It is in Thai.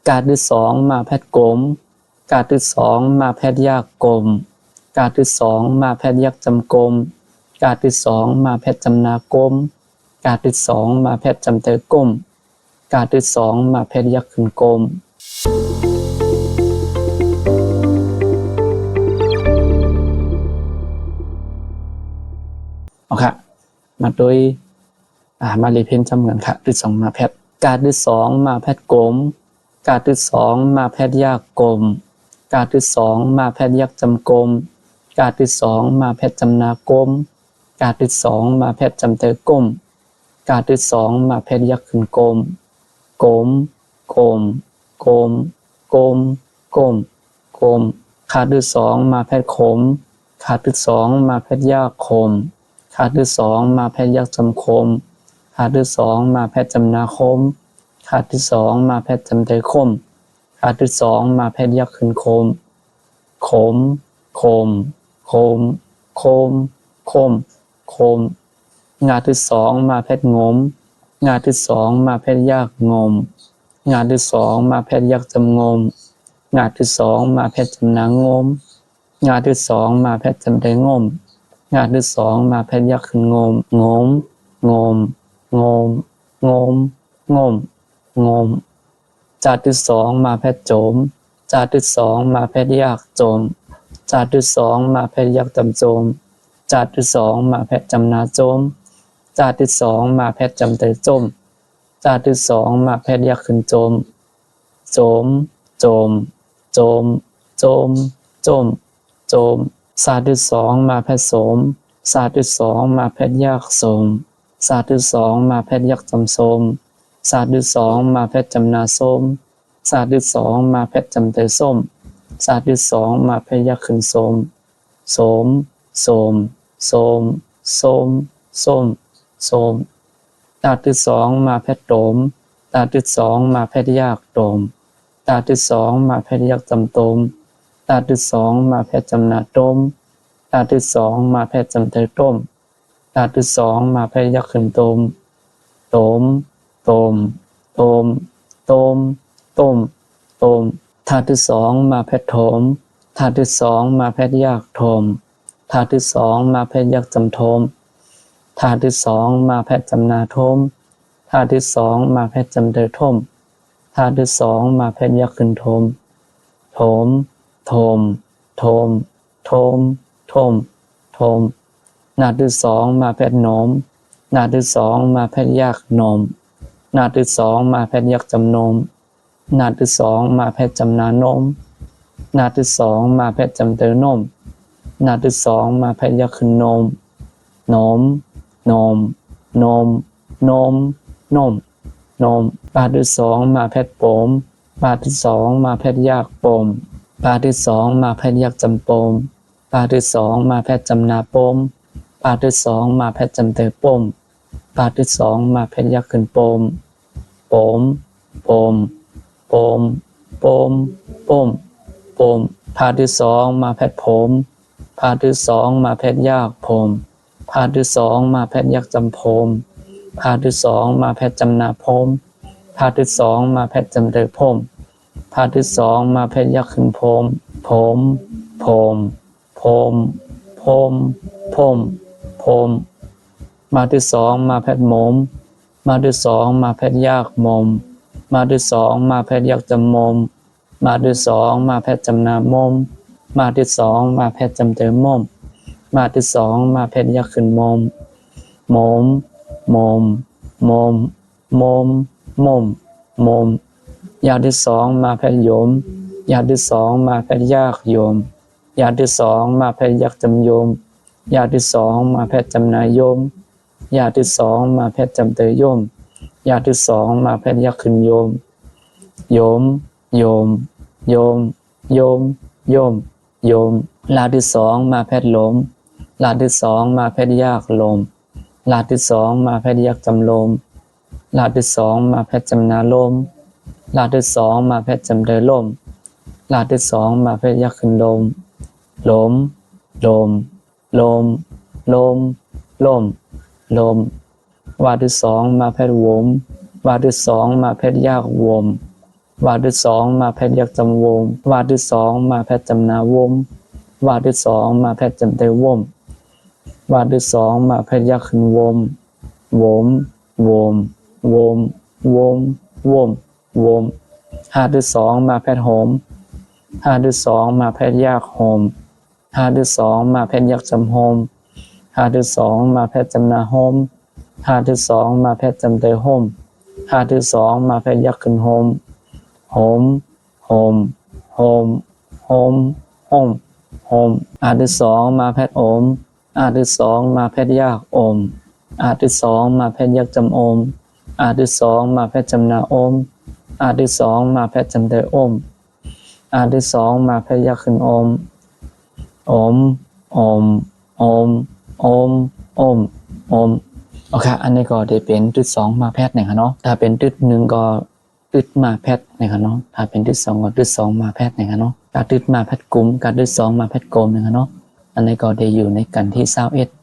กาดที่สองมาแพทย์กลมกาดที่สองมาแพทย์ยากกลมกาดที่สองมาแพทย์ยักจำกลมกาดที่สองมาแพทย์จำนากลมกาดที่สองมาแพทย์จำเตยกลมกาดที่สองมาแพทย์ยักขึ้นกลมเอาค่ะมาโดยมารีเพนจำกันค่ะที่สองมาแพทย์กาดที่สองมาแพทย์กลมกาดที่สองมาแพทย์ยากกลมกาดที่สองมาแพทย์ยักจำกลมกาดที่สองมาแพทย์จำนากลมกาดที่สองมาแพทย์จำเตยกลมกาดที่สองมาแพทย์ยักขึ้นกลมกลมกลมกลมกลมกลมกลมกาดที่สองมาแพทย์ขมกาดที่สองมาแพทย์ยากขมกาดที่สองมาแพทย์ยักจำคมกาดที่สองมาแพทย์จำนาคมกาดที่สองมาแพทย์จำเตยคมกาดที่สองมาแพทย์ยักขึ้นคมขมคมคมคมคมคมงาที่สองมาแพทย์งมงาที่สองมาแพทย์ยากงมงาที่สองมาแพทย์ยักจำงมงาที่สองมาแพทย์จำนางมงาที่สองมาแพทย์จำเตยงมงาที่สองมาแพทย์ยักขึ้นงมงมงมงมงมงมงมจาดที่สองมาแพทย์โจมจาดที่สองมาแพทย์ยากโจมจาดที่สองมาแพทย์ยักจำโจมจาดที่สองมาแพทย์จำนาโจมจาดที่สองมาแพทย์จำเตยโจมจาดที่สองมาแพทย์ยักขึ้นโจมโจมโจมโจมโจมโจมโจมศาสตร์ที่สองมาแพทย์โสมศาสตร์ที่สองมาแพทย์ยากโสมศาสตร์ที่สองมาแพทย์ยักจำโสมศาสตร์ที่สองมาแพทย์จำนาส้มศาสตร์ที่สองมาแพทย์จำเตยส้มศาสตร์ที่สองมาแพทย์ยักขึ้นส้มสมสมสมสมสมสมศาสตร์ที่สองมาแพทย์โตมศาสตร์ที่สองมาแพทย์ยากโตมศาสตร์ที่สองมาแพทย์ยักจำโตมศาสตร์ที่สองมาแพทย์จำนาโตมศาสตร์ที่สองมาแพทย์จำเตยต้มศาสตร์ที่สองมาแพทย์ยักขึ้นโตมโตมโตมโตมโตมโตมโตมธาตุที่สองมาแพทย์โถมธาตุที่สองมาแพทย์ยากโถมธาตุที่สองมาแพทย์ยักจำโถมธาตุที่สองมาแพทย์จำนาโถมธาตุที่สองมาแพทย์จำเตยโถมธาตุที่สองมาแพทย์ยักขึ้นโถมโถมโถมโถมโถมโถมโถมนาที่สองมาแพทย์โนมนาที่สองมาแพทย์ยากโนมนาที่สองมาแพทย์ยักจำนมนาที่สองมาแพทย์จำนานมนาที่สองมาแพทย์จำเตยนมนาที่สองมาแพทย์ยักขึ้นนมนมนมนมนมนมนมบาทที่สองมาแพทย์ปมบาทที่สองมาแพทย์ยากปมบาทที่สองมาแพทย์ยักจำปมบาทที่สองมาแพทย์จำนาปมบาทที่สองมาแพทย์จำเตยปมบาทที่สองมาแพทย์ยักขึ้นปมปมปมปมปมปมปมบาทที่สองมาแพทย์ผมบาทที่สองมาแพทย์ยากผมบาทที่สองมาแพทย์ยักจำผมบาทที่สองมาแพทย์จำนาผมบาทที่สองมาแพทย์จำเตยผมบาทที่สองมาแพทย์ยักขึ้นผมผมผมผมผมผมผมมาที่สองมาแพทย์หมมมาที่สองมาแพทย์ยากหมมมาที่สองมาแพทย์ยักจำมมมาที่สองมาแพทย์จำนามมมาที่สองมาแพทย์จำเตยมมมาที่สองมาแพทย์ยักขึ้นมมมมมมมมมมมมมมยาที่สองมาแพทย์โยมยาที่สองมาแพทย์ยากโยมยาที่สองมาแพทย์ยักจำโยมยาที่สองมาแพทย์จำนายโยมยาที่สองมาแพทย์จำเตยโยมยาที่สองมาแพทย์ยักขึ้นโยมโยมโยมโยมโยมโยมโยมลาที่สองมาแพทย์ลมลาที่สองมาแพทย์ยากลมลาที่สองมาแพทย์ยักจำลมลาที่สองมาแพทย์จำนาลมลาที่สองมาแพทย์จำเตยลมลาที่สองมาแพทย์ยักขึ้นลมลมลมลมลมลมลมวาที่สองมาแพทย์วมวาที่สองมาแพทย์ยากวม วาดที่สองมาแพทย์ยักษ์จำวงวาดที่สองมาแพทย์จำนาวมวาดที่สองมาแพทย์จำเตวมวาดที่สองมาแพทย์ยักษ์ขึ้นวมวมวมวมวมวมวมหาที่สองมาแพทย์โหมหาที่สองมาแพทย์ยักษ์โหมหาที่สองมาแพทย์ยักษ์จำโฮมหาที่สองมาแพทย์จำนาโฮมหาที่สองมาแพทย์จำเตโฮมหาที่สองมาแพทย์ยักษ์ขึ้นโฮมโฮมโฮมโฮมโฮมโฮมโฮมอาที่สองมาแพทย์โอมอาที่สองมาแพทย์ยักษ์โอมอาที่สองมาแพทย์ยักษ์จำโอมอาที่สองมาแพทย์จำนาโอมอาที่สองมาแพทย์จำเตโอมอาที่สองมาแพทย์ยักษ์ขึ้นโอมโอมโอมโอมโอมโอมโอมโอเคอันนี้ก็ได้เป็นจุดสองมาแพทย์นะครับเนาะถ้าเป็นจุดหนึ่งก็จุดมาแพทย์นะครับเนาะถ้าเป็นจุดสองก็จุดสองมาแพทย์นะครับเนาะการจุดมาแพทย์กลุ่มการจุดสองมาแพทย์กลมนะครับเนาะอันนี้ก็ได้อยู่ในกันที่21